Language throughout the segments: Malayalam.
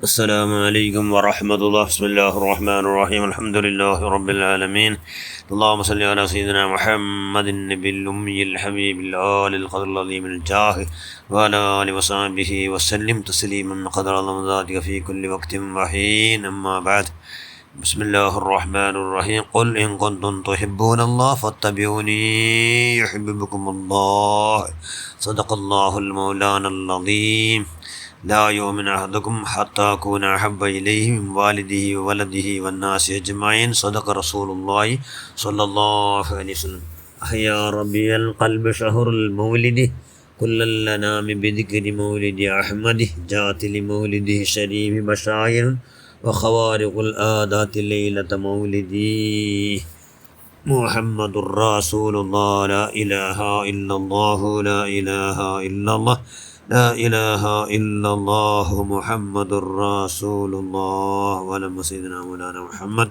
السلام عليكم ورحمة الله. بسم الله الرحمن الرحيم. الحمد لله رب العالمين. اللهم صل على سيدنا محمد النبي الأمي الحبيب الآل القدر العظيم الجاه وعلى آله وصحبه وسلم تسليما قدر الله ذاتك في كل وقت وحين. أما بعد، بسم الله الرحمن الرحيم. قل إن كنتم تحبون الله فاتبعوني يحببكم الله. صدق الله المولانا العظيم. لا يؤمن أحدكم حتى أكون أحب إليه من والده وولده والناس أجمعين. صدق رسول الله صلى الله عليه وسلم. أحيا ربي القلب شهر المولد كل الأنام بذكر مولد أحمد. جاءت لمولده شريف بشائر وخوارق الآدات ليلة مولدي. محمد رسول الله. لا إله إلا الله. لا إله إلا الله. لا إله إلا الله محمد رسول الله. ولما سيدنا مولانا محمد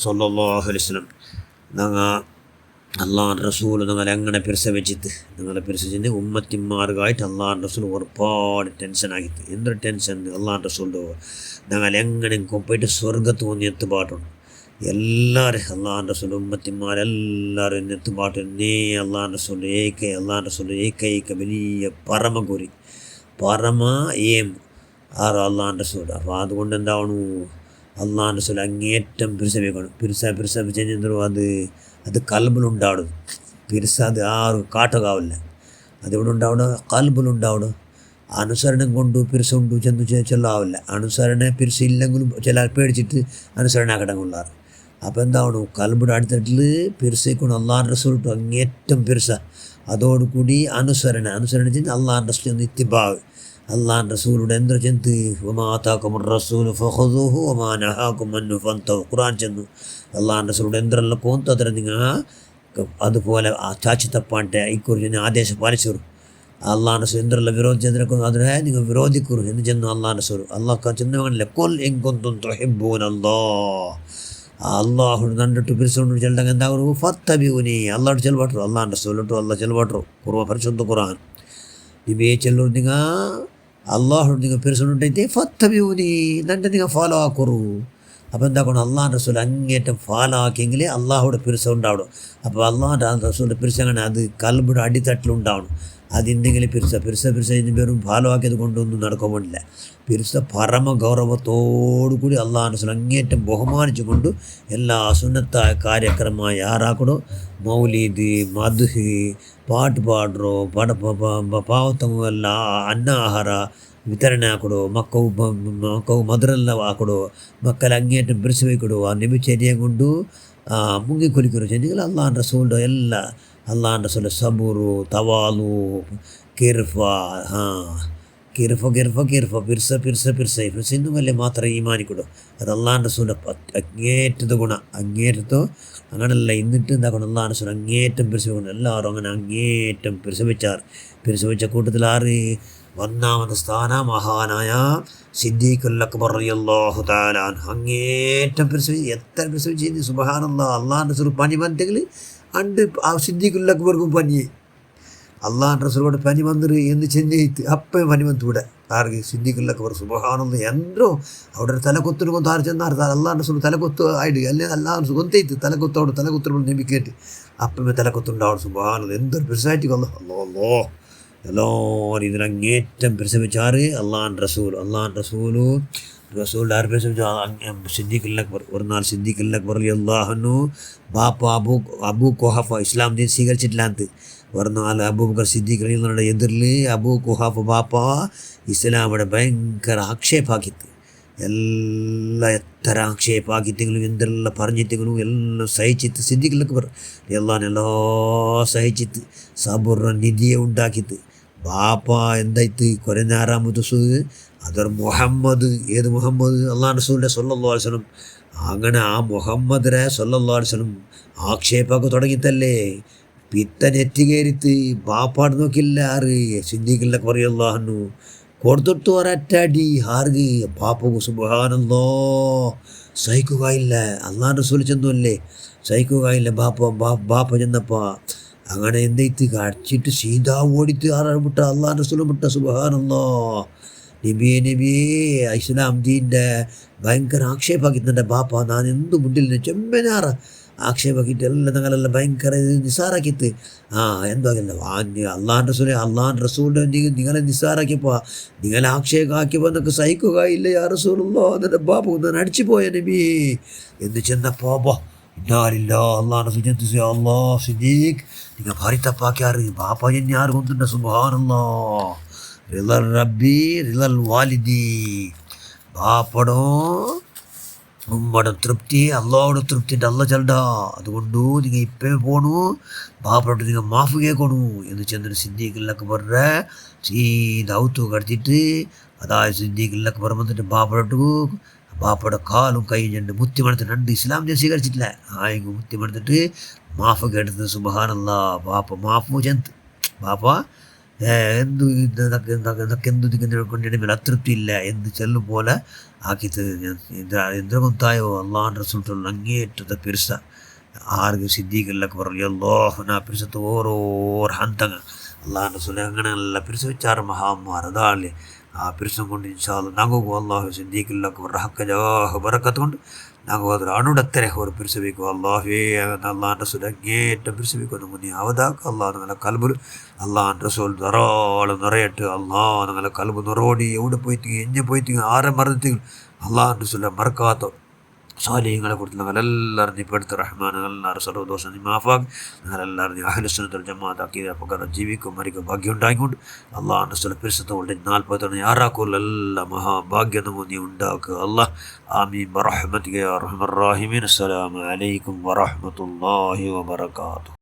صلى الله عليه وسلم. അള്ളാഹ് റസൂൽ നിങ്ങൾ എങ്ങനെ പിരിസവെച്ചിട്ട് നിങ്ങളെ പിരിച്ചിട്ട് ഉമ്മത്തിമാർക്കായിട്ട് അള്ളാഹ് റസൂൽ ഒരുപാട് ടെൻഷനാക്കിയിട്ട് എന്തൊരു ടെൻഷൻ. അള്ളാഹ് റസൂലിൻ്റെ ഞങ്ങൾ എങ്ങനെ പോയിട്ട് സ്വർഗത്ത് വന്ന് എത്തുപാട്ടുണ്ട് എല്ലാവരും അള്ളാഹ് റസൂൽ ഉമ്മത്തിമാരെല്ലാവരും എത്തുപാട്ട് എന്നേ അള്ളാഹ് റസൂൽ അള്ളാഹ് റസൂൽ ഏക വലിയ പരമകുരി പരമ ഏം ആറ് അള്ളാഹ് റസൂൽ. അപ്പോൾ അതുകൊണ്ട് എന്താവണു അള്ളാഹ് റസൂൽ അങ്ങേറ്റം പിരിസവിക്കണം. പിരിസവിച്ചെന്തോ അത് കൽബിലുണ്ടാവണം. അത് ആറ് കാട്ടുകാവില്ല. അതെവിടെ ഉണ്ടാവണം? കൽബിലുണ്ടാവണം. അനുസരണം കൊണ്ട് പിരിസുണ്ട് ചെന്ന് ചെല്ലാവില്ല. അനുസരണ പിരിസില്ലെങ്കിലും ചില പേടിച്ചിട്ട് അനുസരണ ആക്കടങ്ങുള്ളാറ്. അപ്പോൾ എന്താവണം? കൽബിയുടെ അടുത്തിട്ടിൽ പിരിസേക്കണം. അള്ളാഹ് റസൂൽ അങ്ങേറ്റം പിരിസ. അതോടുകൂടി അനുസരണ ചെന്ന് അള്ളാഹ് റസൂൽ ഇത്തിബാവ്. അള്ളാഹ് റസൂലുടെ എന്താ ചെന്ന് വമാതാക്കും റസൂൽ ഫഖുദൂഹു വമാ നഹാകും അൻഹു ഫൻതഹു. ഖുർആൻ ചെന്നു അള്ളാഹ് റസൂലുടെ എന്തെല്ലാം കോന്തു ಅದರ നിങ്ങൾ അതുപോലെ ചാച്ചി തപ്പാണ്ടെ ഇക്കുറി ആദേശം പാലിച്ചോರು. അള്ളാഹ് റസൂൽ എന്തെല്ലാം വിരോധിച്ചതിനൊക്കെ അതിനെ നിങ്ങൾ വിരോധിക്കുರು എന്ന് ചെന്നു അള്ളാഹ് റസൂൽ. അള്ളാഹ് ചെന്നവങ്ങനല്ലേ കൊൽ ഇൻ കുന്തും തുഹിബ്ബൂനല്ലാഹ്. അള്ളാഹു കണ്ടിട്ട് പിരിച്ചുകൊണ്ട് ചെല്ലಂಗೆ എന്താകും? ഫത്തബിഊനി. അള്ളാഹ് ചെലവാട്ടರು അള്ളാഹ് റസൂലിട്ടു അള്ളാഹ് ചെലവാട്ടರು. ಪರಿಶುದ್ಧ ഖുർആൻ ನಿಮಗೆ ಚೆಲ್ಲೋರು ನಿಂಗ ಅಲ್ಲಾಹ್ ನಿಂಗೆ ಪಿರಿಸುಂಟೈತೆ ಫತ್ತಬಿಯೂನಿ ನಂಟೆ ನಿಂಗೆ ಫಾಲೋ ಹಾಕೋರು. അപ്പോൾ എന്താക്കണം? അള്ളാഹ് റസൂൽ അങ്ങേറ്റം ഫാലോ ആക്കിയെങ്കിൽ അള്ളാഹുടെ പിരിസ ഉണ്ടാവണം. അപ്പോൾ അള്ളാഹ് റസൂലിൻ്റെ പിരിസങ്ങനെ അത് കൽബിയുടെ അടിത്തട്ടിലുണ്ടാവണം. അതെന്തെങ്കിലും പിരിസ ഇതിന് പേരും ഫാലോ ആക്കിയത് കൊണ്ടൊന്നും നടക്കാൻ പാടില്ല. പിരിസ പരമ ഗൗരവത്തോടുകൂടി അള്ളാഹ് റസൂൽ അങ്ങേറ്റം ബഹുമാനിച്ചു കൊണ്ട് എല്ലാ സുന്നത്തായ കാര്യക്രമമായി ആറാക്കണോ. മൗലീദ് മദ്ഹ് ಪಾಟು ಪಾಡ್ರು ಪಾವತವು ಎಲ್ಲ ಅನ್ನ ಆಹಾರ ವಿತರಣೆ ಹಾಕೊಡು. ಮಕ್ಕವು ಮಧುರೆಲ್ಲ ಹಾಕೊಡು. ಮಕ್ಕಳ ಅಂಗೇಟು ಬಿಡಿಸಬೇಕೊಡು. ಆ ನಿಮಿಷೆಗೊಂಡು ಮುಂಗಿ ಕೊಲಿಕರು ಚೆಂದಿಗಳು ಅಲ್ಲಾಹ್ ರಸೂಲ್ ಎಲ್ಲ ಅಲ್ಲಾಹ್ ರಸೂಲ್ ಸಬೂರು ತವಾಲು ಕಿರ್ಫ ಪಿರ್ಸ ಇನ್ನು ಮೇಲೆ ಮಾತ್ರ ഈമാനി കൊടു. അത് അള്ളാഹ് റസൂലിൻ്റെ അങ്ങേറ്റത് ഗുണം. അങ്ങേറ്റത്തോ അങ്ങനെയല്ല എന്നിട്ട് എന്താക്കണം? അള്ളാഹ് റസൂൽ അങ്ങേറ്റം പിരിസവിക്കണം. എല്ലാവരും അങ്ങനെ അങ്ങേറ്റം പിരിസവിച്ച കൂട്ടത്തിൽ ആറ് ഒന്നാമത്തെ സ്ഥാനം മഹാനായ സിദ്ദീഖുൽ അക്ബർ റളിയല്ലാഹു തആല അൻഹു. അങ്ങേറ്റം എത്ര പിരിസവിച്ച് സുബ്ഹാനല്ലാഹ്. അള്ളാഹ് റസൂൽ പനി വന്നെങ്കിൽ അണ്ട് ആ സിദ്ദീഖുൽ അക്ബർക്കും പനി. അള്ളാഹ് റസൂലോട് പനി വന്നിട്ട് എന്ന് ചെന്നൈത്ത് അപ്പം പനി വന്നു ഇവിടെ ആർക്ക്? സിദ്ദീഖുൽ അക്ബർ. സുബ്ഹാനല്ലാഹ്. എന്തോ അവിടെ തലകൊത്തിന് കൊണ്ട് ആര് ചെന്നാറ് അള്ളാഹ് റസൂൽ തലകൊത്ത് ആയിട്ട് അല്ലേ അള്ളാഹ് റസൂൽ കൊന്തേത്ത് തലകൊത്തോട് നബിക്കേറ്റ് അപ്പമേ തലകൊത്തുണ്ടാവണം. സുബ്ഹാനല്ലാഹ്. എന്തൊരു പിരിസായിട്ട് അല്ലോ എല്ലാവരും ഇതിനങ്ങേറ്റം പിരിസവിച്ചാറ് അള്ളാഹ് റസൂൽ ആര് പിരിസവിച്ചു? സിദ്ദീഖുൽ അക്ബർ. ഒരു നാൾ സിദ്ദീഖുൽ അക്ബർ റളിയല്ലാഹു അൻഹു ബാപ്പ അബൂ ഖുഹാഫ ഇസ്ലാം ദീൻ സ്വീകരിച്ചിട്ടില്ലാത്ത ഒരു നാൾ അബൂബക്കർ സിദ്ദീഖ് റളിയല്ലാഹുവിന്റെ എതിരിൽ അബൂ ഖുഹാഫ ബാപ്പ ഇസ്ലാമിടെ ഭയങ്കര ആക്ഷേപാക്കിತ್ತು. ಎಲ್ಲ ಎತ್ತರ ಆಕ್ಷೇಪ ಆಗಿತ್ತೆಗಳು ಎಂದೆಲ್ಲ പറഞ്ഞിತ್ತೆಗಳು ಎಲ್ಲ ಸಹಿಚಿತ್ತು. ಸಿದ್ದೀಖುಲ್ ಅಕ್ಬರ್ ಎಲ್ಲನೆಲ್ಲ സഹിച്ചിತ್ತು. സബുറ നിധിയെ ഉണ്ടാക്കിತ್ತು. ബാപ്പ എന്തായിത്ത് കുറേ നേരാമത് അതൊരു മുഹമ്മദ്. ഏത് മുഹമ്മദ്? അള്ളാഹ് റസൂലിൻ്റെ സ്വല്ലല്ലാഹു അലൈഹി വസല്ലം. അങ്ങനെ ആ മുഹമ്മദിനെ സ്വല്ലല്ലാഹു അലൈഹി വസല്ലം ആക്ഷേപമൊക്കെ തുടങ്ങിത്തല്ലേ പിത്തനെറ്റികേരിത്ത് ബാപ്പാട് നോക്കില്ല ആറ് സിദ്ദീഖുൽ അക്ബർ റളിയല്ലാഹു അൻഹു കൊടുത്തിട്ട് ഒരറ്റടി ആർക്ക്? ബാപ്പു. സുബ്ഹാനല്ലാഹ്. സഹിക്കുകയില്ല. അള്ളാഹ് റസൂൽ ചെന്നല്ലേ സഹിക്കുകയില്ല. ബാപ്പ ചെന്നപ്പോൾ അങ്ങനെ എന്തായിട്ട് കടിച്ചിട്ട് സീതാ ഓടിത്ത് ആരാണ് വിട്ട? അള്ളാഹ് റസൂൽ വിട്ട. സുബ്ഹാനല്ലാഹ്. നബിയെ ഇസ്ലാം ദീൻ്റെ ഭയങ്കര ആക്ഷേപമാക്കിയിട്ട് എൻ്റെ ബാപ്പ ನಾನು ಎಂದು ಮುಂದಿನ ಚೆಮ್ಮೆನಾರ ആക്ഷേപമാക്കിയിട്ട് എല്ലാം ഞങ്ങളെല്ലാം ഭയങ്കര നിസ്സാറാക്കിയിട്ട് എന്തോ അള്ളാൻ റസൂലിൻ്റെ നിങ്ങളെ നിസ്സാറാക്കിയപ്പോൾ നിങ്ങളെ ആക്ഷേപമാക്കിയപ്പോൾ എന്നൊക്കെ സഹിക്കുകയില്ല യാ റസൂലുള്ളാ എന്നെ ബാപ്പ ഞാൻ അടിച്ചു പോയ നബി എന്ന് ചെന്നപ്പോൾ ഇന്നാലില്ല അള്ളാൻ റസൂൽ ചെന്ന് അള്ളാ സിദ്ദീഖ് നിങ്ങൾ ഭാരി തപ്പാക്കിയാറ് ബാപ്പ എന്നെ ആറ് കൊണ്ടുണ്ട് സുബ്ഹാനല്ലാ റിളൽ റബ്ബി റിളൽ വാലിദി ബാപ്പടോ ഉമ്മയുടെ തൃപ്തി അള്ളാഹുടെ തൃപ്തിൻ്റെ അല്ല ചെല്ലടാ അതുകൊണ്ട് നിങ്ങൾ ഇപ്പം പോണു ബാപ്പയോട്ട് നിങ്ങൾ മാഫ് കേൾക്കണു എന്ന് ചെന്നൊരു സിദ്ദീഖിലൊക്കെ പറഞ്ഞ സീത ഔത്തു കടത്തിയിട്ട് അതായത് സിദ്ദീഖിലൊക്കെ പറഞ്ഞിട്ട് ബാപ്പയുടെ കാലും കൈ രണ്ട് മുത്തിമണത്തിട്ട് രണ്ട് ഇസ്ലാം ഞാൻ സ്വീകരിച്ചിട്ടില്ല ആയെങ്കിൽ മുത്തിമണത്തിട്ട് മാഫ് കേട്ടത് സുബ്ഹാനല്ലാ ബാപ്പ മാഫ് ചെന്ത് ബാപ്പ എന്തു എന്തു കൊണ്ടിടയിൽ അതൃപ്തി ഇല്ല എന്ന് ചെല്ലും പോലെ ആക്കിയത് എന്തൊത്തായോ അള്ളാൻ റസൂലുള്ള അങ്ങേറ്റത്തെ പെരുസ ആർക്ക് സിദ്ദീഖിലൊക്കെ പറഞ്ഞു അല്ലാഹുന പെരുസത്ത് ഓരോരോ ഹന്തങ്ങൾ അള്ളാൻ റസൂൽ അങ്ങനെയുള്ള പെരുസ വെച്ചാറ് മഹാന്മാർ അതാളെ ആ പെരുസം കൊണ്ട് ഇൻഷാ അല്ലാഹ് ನಮಗೂ ಅಲ್ಲಾಹು ಸಿದ್ದೀಕಿಲ್ಲಕ್ಕೆ ಬರ ಹಕ್ಕ ಜಾಹ ಬರಕತ್ ಕೊಂಡು ನಾವು ಅದರ ಅಣುಡತ್ತರೆ ಅವರು ಬಿಡಿಸಬೇಕು ಅಲ್ಲಾಹೇ ಅಲ್ಲಾಹ್ ರಸೂಲ್ അങ്ങേറ്റം പിരിಸಬೇಕು നമുക്ക് ಯಾವುದಾಕ അള്ളാഹ് നിങ്ങളെ കൽബുൽ അള്ളാഹ് റസൂൽ ധാരാളം നിറയട്ട് അള്ളാഹ് നിങ്ങളെ കൽബ് നിറോടി എവിടെ പോയിട്ട് എഞ്ഞെ പോയിട്ട് ആരെ മറന്നിട്ട് അള്ളാഹ് റസൂലിനെ മറക്കാത്ത സാലിഹ്യങ്ങളെ കൊടുത്ത് ഞങ്ങളെല്ലാവരും നീ പെടുത്ത് റഹ്മാൻ എല്ലാവരും സർവ്വദോഷം നീ മാഫാക്ക് ഞങ്ങളെല്ലാവരും നീ അഹ്ലുസുന്നത്തുൽ ജമാഅത്ത് അഖീദ പ്രകാരം ജീവിക്കും മരിക്കും ഭാഗ്യം ഉണ്ടായിക്കൊണ്ട് അള്ളാഹ് റസൂൽ പരിശുദ്ധങ്ങളുടെ 40 ആറാക്കുള്ള എല്ലാ മഹാഭാഗ്യം നമുക്ക് നീ ഉണ്ടാക്കുക അല്ലാഹ് ആമീൻ ബറഹ്മതിക യാ അർഹമർ റഹീമീൻ അസ്സലാമു അലൈക്കും വറഹ്മത്തുള്ളാഹി വബറകാതുഹു.